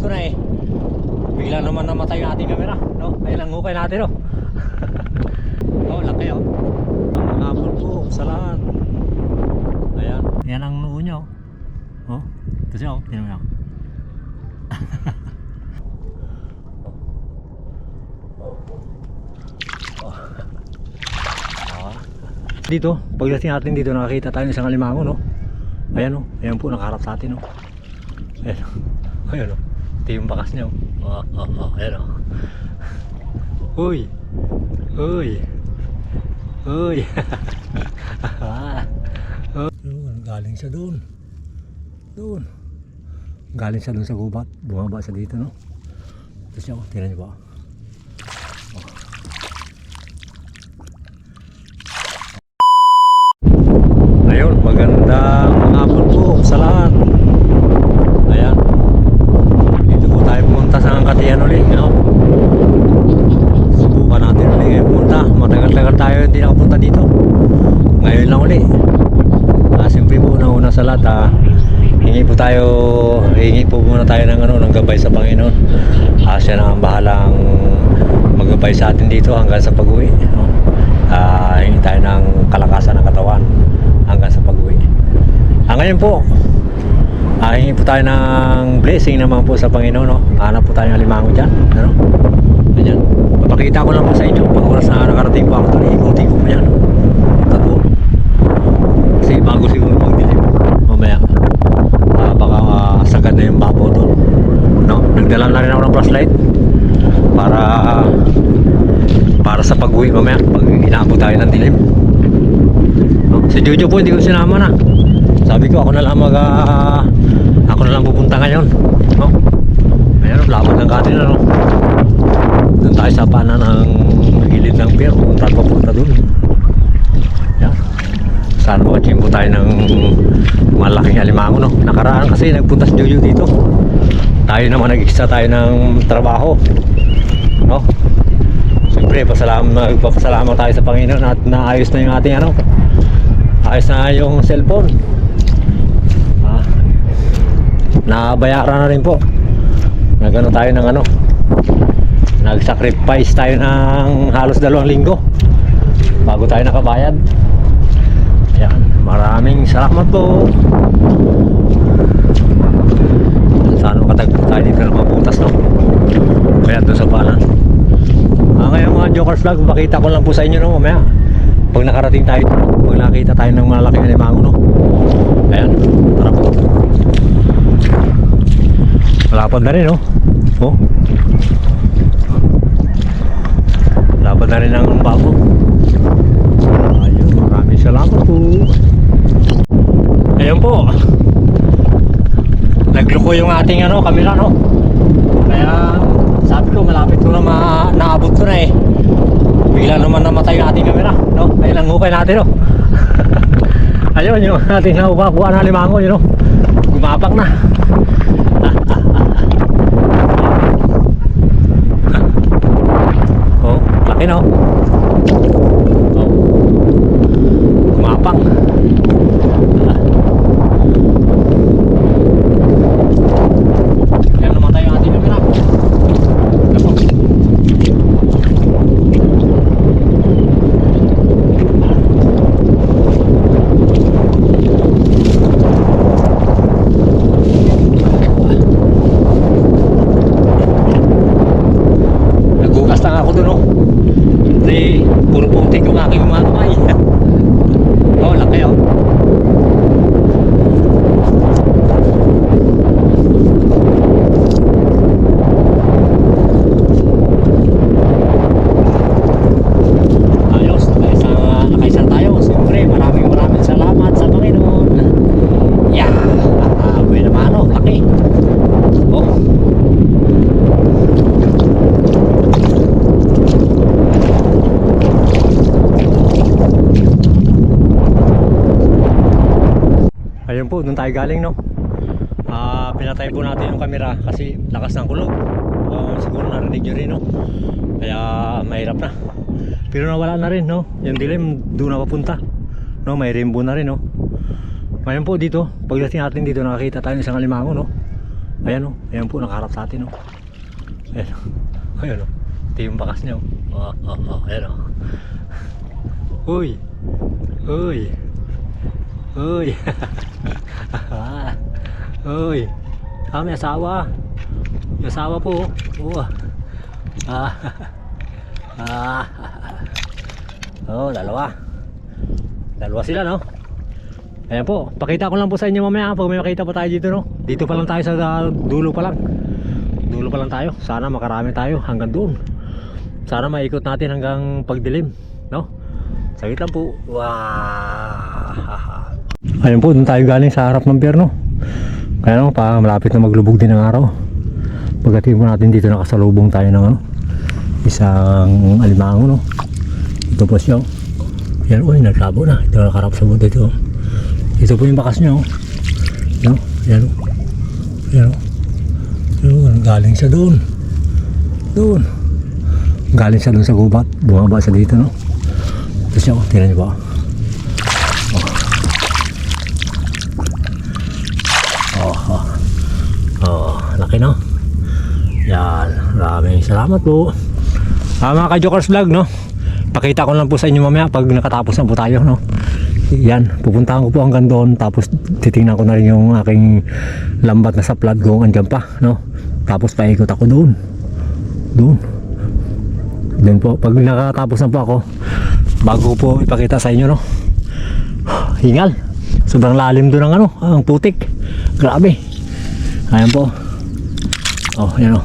ko na eh. Bigla naman namatay yung ating camera, no? Ayun ang hukay natin, no? Oh, laki, oh. Ang hapon po sa lahat. Ayan. Yan ang noo nyo. Oh, ito siya, oh. Tingnan mo yan. Dito, pagdating natin dito, nakakita tayo ng isang alimango, no? Ayan, oh. Ayan po, nakaharap sa atin, no? Ayan, oh. Ayan, oh. Ito yung bakas niya, oh. Ayan, oh. Uy! Uy! Uy! Galing siya doon. Doon. Galing siya doon sa gubat. Bumaba siya dito, no? Ito siya, oh. Tingnan niyo ba? Ayun, magandang hapon po sa lahat. Ayan. Dito po tayo pumunta sa Angkatian ulit, no? Subukan natin ulit ngayon pumunta. Matagal-tagal tayo hindi nakapunta dito. Ngayon lang ulit. Siyempre po, una sa lahat, hingi po muna tayo ng, ng gabay sa Panginoon. Siya na ang bahalang maggabay sa atin dito hanggang sa pag-uwi, no? Hingi tayo ng kalakasan ng katawan hanggang sa pag-uwi. Ngayon po, hingi po tayo ng blessing naman po sa Panginoon, no? Hanap po tayo ng alimango dyan, ano? Ayan. Papakita ko lang po sa inyo pag oras na nakarating po ako doon, ikutin ko po yan, tato. Kasi bago siguro magdilim mamaya, baka sagad na yung bapo doon, no? Nagdala na rin ako ng flashlight para sa pag-uwi mamaya pag inaabot tayo ng dilim, no? Si Jojo po hindi ko sinama na. Sabi ko ako na lang pupunta ngayon, no? Ayan, labot ng katin na, no? Doon tayo sa paanan ng gilid ng pier kung saan papunta doon. Ayan. Saan makachimbo tayo ng malaking alimango, no? Nakaraan kasi nagpunta si Jojo dito. Tayo naman nag-extra tayo ng trabaho, no? Siyempre magpapasalamat tayo sa Panginoon at naayos na yung ating ayos na yung cellphone. Nabayaran na rin po. Nagano tayo ng nag-sacrifice tayo ng halos 2 linggo bago tayo nakabayad. Ayan, maraming salamat po. Saan makatagpo tayo dito ng mabutas, no? Ayan, doon sa paanan. Ngayon mga Jokers Vlog, pakita ko lang po sa inyo, no? Mamaya pag nakarating tayo, pag nakita tayo ng malaking alimango, no? Ayan, tara po. Lapad na rin, no? Oh. Lapad na rin ang bago. Ayun, maraming salamat po. Ayun po. Nagluko yung ating camera, no? Kaya sabi ko malapit ko na naabot ko na eh. Bigla naman namatay yung ating camera, no? Ayun ang hukay natin, no? Ayun yung ating nakuha na alimango, yun, no? Gumapak na. Oh, laki, no? Oh. Gumapak. Ayan, namatay yung ating camera. Ayun po, doon tayo galing, no? Pinatay po natin yung camera kasi lakas ng kulog. Siguro narinig nyo rin, no? Kaya mahirap na. Pero nawala na rin, no? Yung dilim doon na papunta, no? May rainbow na rin, no? Ngayon po dito, pagdating natin dito, nakakita tayo ng isang alimango, no? Ayan o, ayan po, nakaharap sa atin o. Ayan o, ayan o. Ito yung bakas niya o. Ayan o. Uy! Uy! Uy! Uy! Ah, may asawa. May asawa po. Oo. Oh, dalawa. Dalawa sila, no? Ayan po, pakita ko lang po sa inyo mamaya pag may makita pa tayo dito, no? Dito pa lang tayo sa dulo pa lang. Dulo pa lang tayo. Sana makarami tayo hanggang doon. Sana maikot natin hanggang pagdilim, no? Sagit lang po. Wow. Ayan po, doon tayo galing sa harap ng pier, no? Kaya no, pa malapit na maglubog din ang araw. Pagdating po natin dito, nakasalubong tayo ng ano, isang alimango, no? Ito po siya. Yan, uy, naglabo na. Ito nakarap sa buto ito. Ito po yung bakas niya, oh. Yan, yan, yan, yan, galing siya doon. Doon. Galing siya doon sa gubat. Bumaba siya dito, no? Ito siya, oh. Tingnan niyo ba? Laki, no? Yan. Maraming salamat po. Mga ka-Jokers Vlog, no? Pakita ko lang po sa inyo mamaya pag nakatapos na po tayo, no? Yan, pupuntahan ko po hanggang doon, tapos titingnan ko na rin yung aking lambat na sa flood kung andyan pa, no? Tapos paikot ako doon. Doon po, pag nakatapos na po ako, bago po ipakita sa inyo, no? Hingal. Sobrang lalim doon ng ano, ang putik. Grabe. Ayan po. Oh, yan o.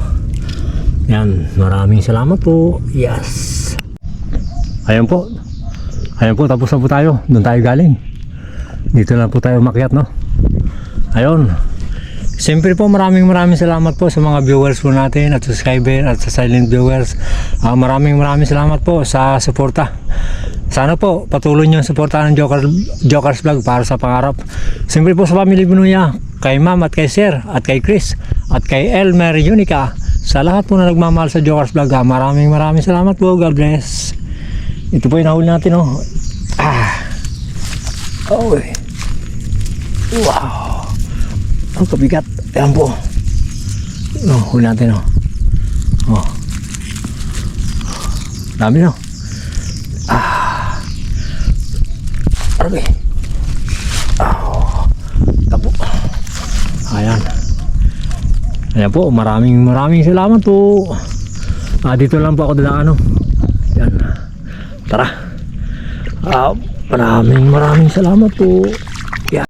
Yan, maraming salamat po. Yes. Ayan po. Ayan po, tapos na po tayo. Doon tayo galing. Dito na po tayo umakyat, no? Ayun. Siyempre po, maraming salamat po sa mga viewers po natin at subscriber at sa silent viewers. Maraming salamat po sa suporta. Sana po patuloy nyo ang suportahan ng Jokers Vlog para sa pangarap. Siyempre po sa family Binuya, kay Ma'am at kay Sir at kay Chris at kay Elmer Unica. Sa lahat po na nagmamahal sa Jokers Vlog, maraming salamat po. God bless. Ito po yung nahuli natin, oh. Oh. Wow. Ang kabigat. Ayan po. Oh, huli natin, oh. Oh. Dami, no? Okay. Tapo. Ayan. Ayan po, maraming salamat po. Dito lang po ako dadaan, no? Yan. Tara. Maraming salamat po.